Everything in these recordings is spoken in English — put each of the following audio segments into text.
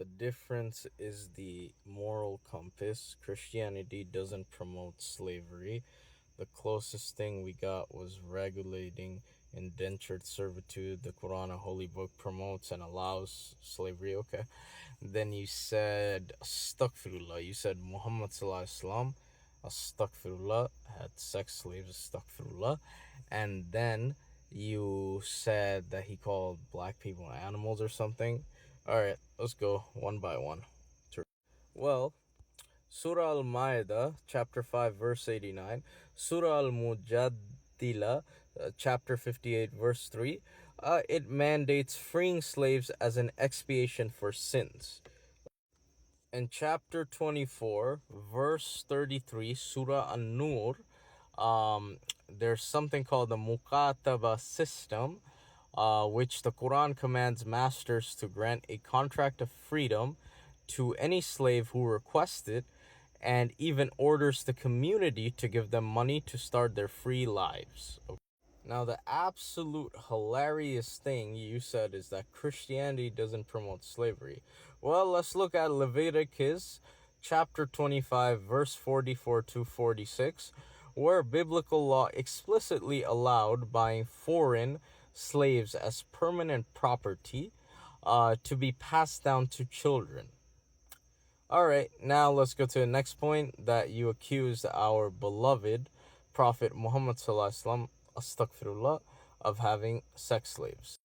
The difference is the moral compass. Christianity doesn't promote slavery. The closest thing we got was regulating indentured servitude. The Quran, a holy book, promotes and allows slavery. Okay. Then you said astaghfirullah. You said Muhammad sallallahu alaihi wasallam, astaghfirullah, had sex slaves, astaghfirullah. And then you said that he called black people animals or something. All right, let's go one by one. Well, Surah Al Ma'idah, chapter 5, verse 89. Surah Al Mujadila, chapter 58, verse 3. It mandates freeing slaves as an expiation for sins. In chapter 24, verse 33, Surah An-Nur, there's something called the Muqataba system, which the Quran commands masters to grant a contract of freedom to any slave who requests it, and even orders the community to give them money to start their free lives. Now, the absolute hilarious thing you said is that Christianity doesn't promote slavery. Well, let's look at Leviticus chapter 25, verse 44 to 46, where biblical law explicitly allowed buying foreign slaves as permanent property to be passed down to children. All right, now let's go to the next point that you accused our beloved Prophet Muhammad sallallahu alaihi wasallam, astaghfirullah, of having sex slaves.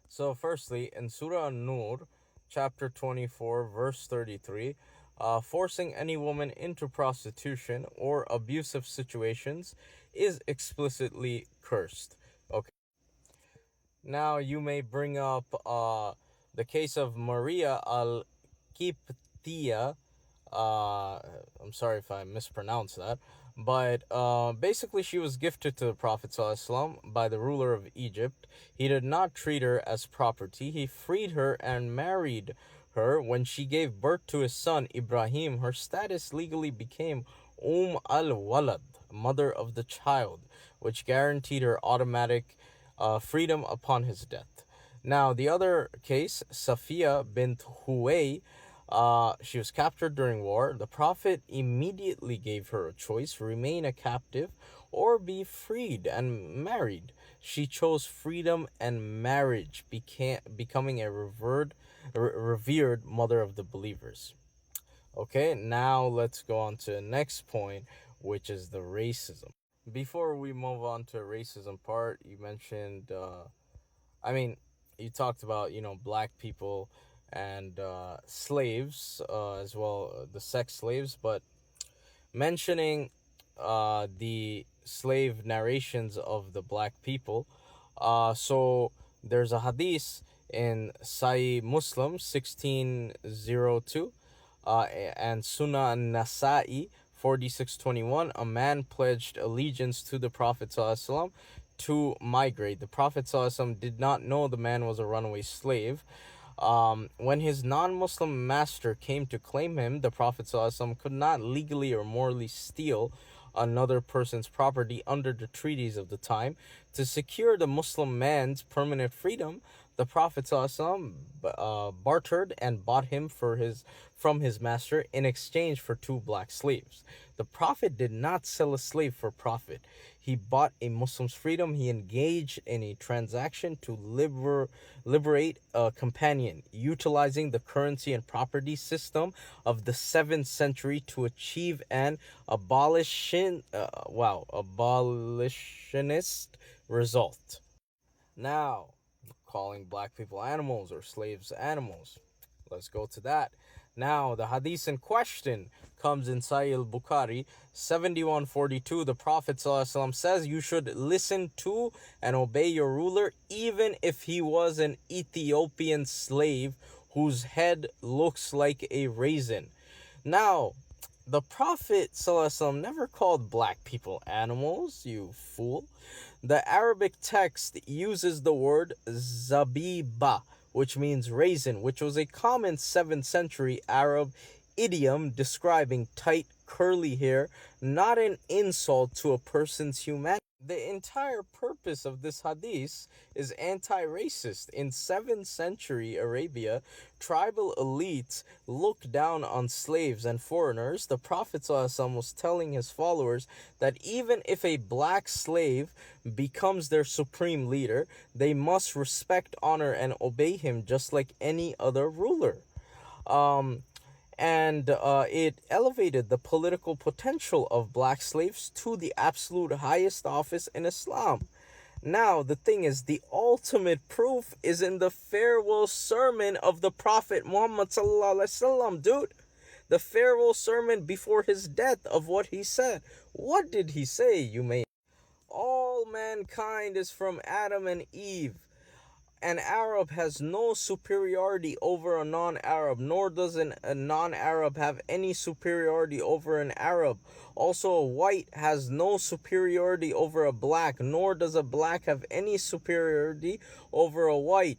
So firstly, in Surah An-Nur, chapter 24, verse 33, forcing any woman into prostitution or abusive situations is explicitly cursed. Okay. Now you may bring up the case of Maria al-Qibtiyya. I'm sorry if I mispronounced that, but basically she was gifted to the Prophet ﷺ by the ruler of Egypt. He did not treat her as property. He freed her and married her. When she gave birth to his son Ibrahim, her status legally became al-Walad, mother of the child, which guaranteed her automatic freedom upon his death. Now, the other case, Safiya bint Huway, she was captured during war. The Prophet immediately gave her a choice: remain a captive or be freed and married. She chose freedom and marriage, becoming a revered mother of the believers. Okay, now let's go on to the next point, which is the racism. Before we move on to the racism part, you mentioned, you talked about, black people and slaves as well, the sex slaves, but mentioning the slave narrations of the black people. So there's a hadith in Sahih Muslim 1602 and Sunnah Nasa'i 4621. A man pledged allegiance to the Prophet ﷺ to migrate. The Prophet ﷺ did not know the man was a runaway slave. When his non-Muslim master came to claim him, the Prophet ﷺ could not legally or morally steal another person's property under the treaties of the time. To secure the Muslim man's permanent freedom, the Prophet ﷺ bartered and bought him from his master in exchange for 2 black slaves. The Prophet did not sell a slave for profit. He bought a Muslim's freedom. He engaged in a transaction to liberate a companion, utilizing the currency and property system of the 7th century to achieve an abolitionist result. Now, calling black people animals or slaves animals. Let's go to that. Now, the hadith in question comes in Sahih al-Bukhari 7142. The Prophet ﷺ says, you should listen to and obey your ruler even if he was an Ethiopian slave whose head looks like a raisin. Now, the Prophet ﷺ never called black people animals, you fool. The Arabic text uses the word zabiba, which means raisin, which was a common 7th century Arab idiom describing tight, curly hair, not an insult to a person's humanity. the entire purpose of this hadith is anti-racist. In 7th century Arabia, tribal elites looked down on slaves and foreigners. The Prophet ﷺ was telling his followers that even if a black slave becomes their supreme leader, they must respect, honor, and obey him just like any other ruler. Um, and it elevated the political potential of black slaves to the absolute highest office in Islam. Now, the thing is, the ultimate proof is in the farewell sermon of the Prophet Muhammad sallallahu alaihi wasallam, dude. The farewell sermon before his death of what he said. What did he say, you may? All mankind is from Adam and Eve. An Arab has no superiority over a non-Arab, nor does a non-Arab have any superiority over an Arab. Also, a white has no superiority over a black, nor does a black have any superiority over a white,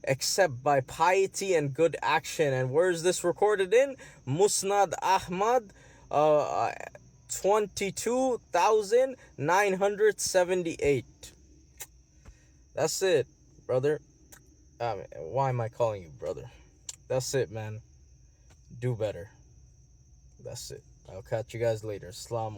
except by piety and good action. And where is this recorded in? Musnad Ahmad, 22,978. That's it, brother. Why am I calling you brother? That's it, man. Do better. That's it. I'll catch you guys later. Islam.